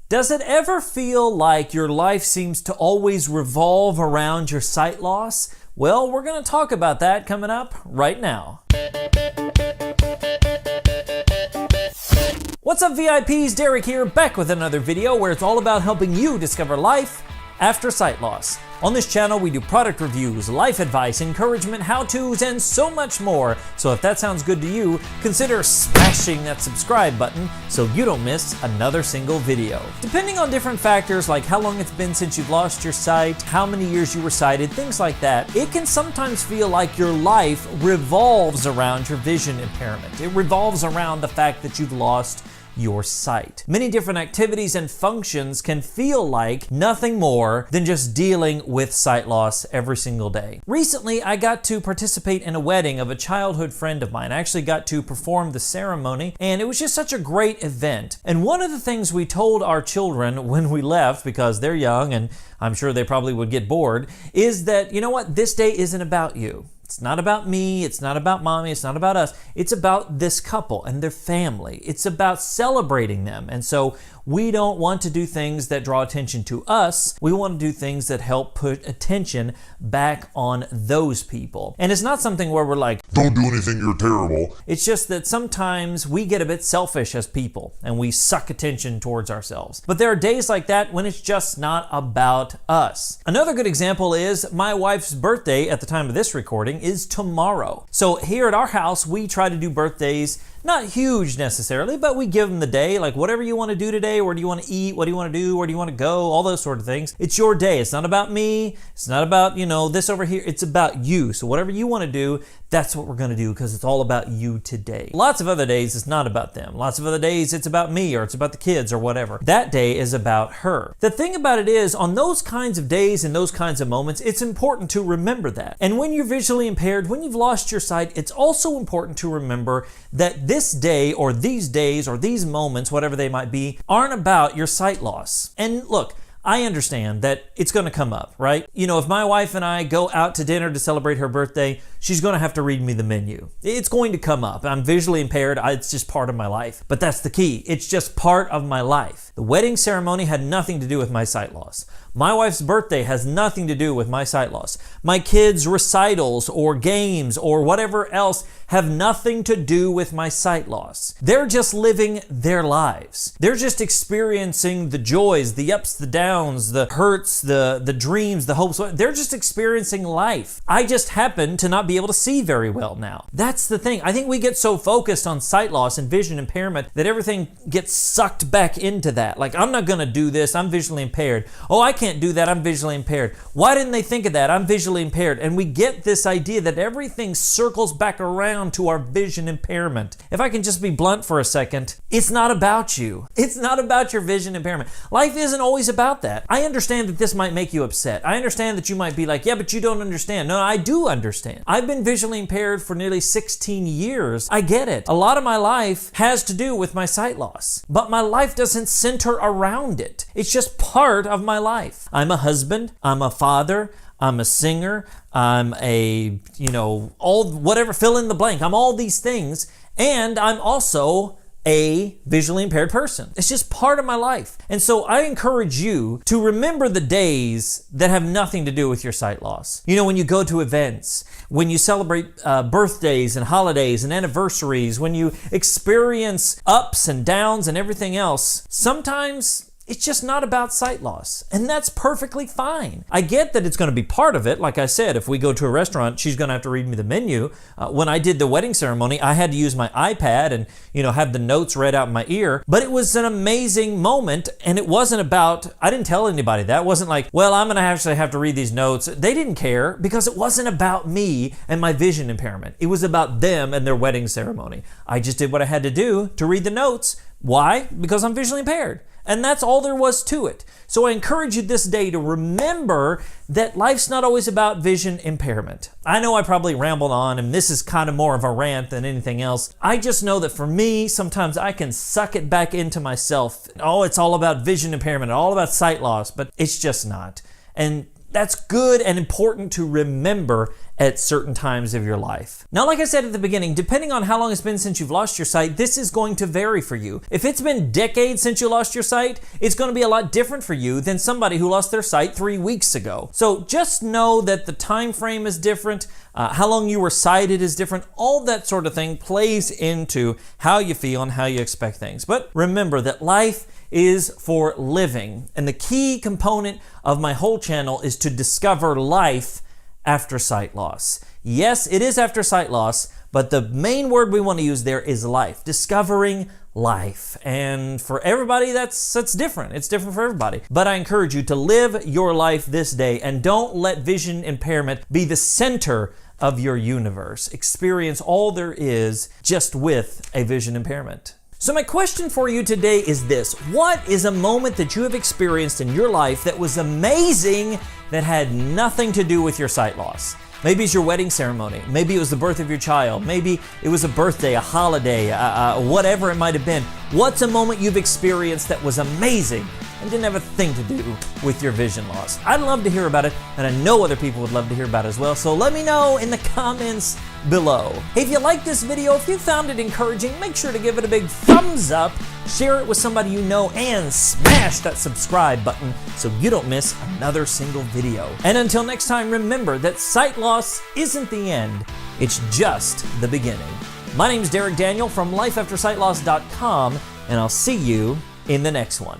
Does it ever feel like your life seems to always revolve around your sight loss? Well, we're going to talk about that coming up right now. What's up, VIPs? Derek here, back with another video where it's all about helping you discover life after sight loss. On this channel, we do product reviews, life advice, encouragement, how-tos, and so much more. So if that sounds good to you, consider smashing that subscribe button so you don't miss another single video. Depending on different factors like how long it's been since you've lost your sight, how many years you were sighted, things like that, it can sometimes feel like your life revolves around your vision impairment. It revolves around the fact that you've lost your sight. Many different activities and functions can feel like nothing more than just dealing with sight loss every single day. Recently, I got to participate in a wedding of a childhood friend of mine. I actually got to perform the ceremony, and it was just such a great event. And one of the things we told our children when we left, because they're young and I'm sure they probably would get bored, is that, you know what, this day isn't about you. It's not about me, it's not about mommy, it's not about us. It's about this couple and their family. It's about celebrating them. And so we don't want to do things that draw attention to us. We want to do things that help put attention back on those people. And it's not something where we're like, don't do anything, you're terrible. It's just that sometimes we get a bit selfish as people and we suck attention towards ourselves. But there are days like that when it's just not about us. Another good example is my wife's birthday at the time of this recording is tomorrow. So here at our house, we try to do birthdays, not huge necessarily, but we give them the day, like whatever you want to do today, where do you want to eat, what do you want to do, where do you want to go, all those sort of things. It's your day. It's not about me. It's not about, this over here. It's about you. So whatever you want to do, that's what we're going to do because it's all about you today. Lots of other days, it's not about them. Lots of other days, it's about me or it's about the kids or whatever. That day is about her. The thing about it is, on those kinds of days and those kinds of moments, it's important to remember that. And when you're visually impaired, when you've lost your sight, it's also important to remember that this day or these days or these moments, whatever they might be, aren't about your sight loss. And look, I understand that it's going to come up, right? If my wife and I go out to dinner to celebrate her birthday, she's going to have to read me the menu. It's going to come up. I'm visually impaired. It's just part of my life. But that's the key. It's just part of my life. The wedding ceremony had nothing to do with my sight loss. My wife's birthday has nothing to do with my sight loss. My kids' recitals or games or whatever else have nothing to do with my sight loss. They're just living their lives. They're just experiencing the joys, the ups, the downs, the hurts, the dreams, the hopes. They're just experiencing life. I just happen to not be able to see very well now. That's the thing. I think we get so focused on sight loss and vision impairment that everything gets sucked back into that. Like, I'm not going to do this. I'm visually impaired. Oh, I can't do that. I'm visually impaired. Why didn't they think of that? I'm visually impaired. And we get this idea that everything circles back around to our vision impairment. If I can just be blunt for a second, it's not about you. It's not about your vision impairment. Life isn't always about that. I understand that this might make you upset. I understand that you might be like, yeah, but you don't understand. No, I do understand. I've been visually impaired for nearly 16 years. I get it. A lot of my life has to do with my sight loss, but my life doesn't center around it. It's just part of my life. I'm a husband. I'm a father. I'm a singer. I'm a, whatever, fill in the blank. I'm all these things. And I'm also a visually impaired person. It's just part of my life. And so I encourage you to remember the days that have nothing to do with your sight loss. When you go to events, when you celebrate birthdays and holidays and anniversaries, when you experience ups and downs and everything else, sometimes it's just not about sight loss, and that's perfectly fine. I get that it's going to be part of it. Like I said, if we go to a restaurant, she's going to have to read me the menu. When I did the wedding ceremony, I had to use my iPad and have the notes read out in my ear. But it was an amazing moment, and it wasn't about, I didn't tell anybody that. It wasn't like, well, I'm going to actually have to read these notes. They didn't care because it wasn't about me and my vision impairment. It was about them and their wedding ceremony. I just did what I had to do to read the notes. Why? Because I'm visually impaired. And that's all there was to it. So I encourage you this day to remember that life's not always about vision impairment. I know I probably rambled on, and this is kind of more of a rant than anything else. I just know that for me, sometimes I can suck it back into myself. Oh, it's all about vision impairment, all about sight loss, but it's just not. And that's good and important to remember at certain times of your life. Now, like I said at the beginning, depending on how long it's been since you've lost your sight, this is going to vary for you. If it's been decades since you lost your sight, it's going to be a lot different for you than somebody who lost their sight 3 weeks ago. So just know that the time frame is different, how long you were sighted is different, all that sort of thing plays into how you feel and how you expect things. But remember that life is for living, and the key component of my whole channel is to discover life after sight loss. Yes, it is after sight loss, but the main word we want to use there is life, discovering life. And for everybody, that's different. It's different for everybody. But I encourage you to live your life this day, and don't let vision impairment be the center of your universe. Experience all there is just with a vision impairment. So my question for you today is this: what is a moment that you have experienced in your life that was amazing that had nothing to do with your sight loss? Maybe it's your wedding ceremony. Maybe it was the birth of your child. Maybe it was a birthday, a holiday, whatever it might have been. What's a moment you've experienced that was amazing and didn't have a thing to do with your vision loss? I'd love to hear about it, and I know other people would love to hear about it as well, so let me know in the comments below. Hey, if you liked this video, if you found it encouraging, make sure to give it a big thumbs up, share it with somebody you know, and smash that subscribe button so you don't miss another single video. And until next time, remember that sight loss isn't the end, it's just the beginning. My name's Derek Daniel from lifeaftersightloss.com, and I'll see you in the next one.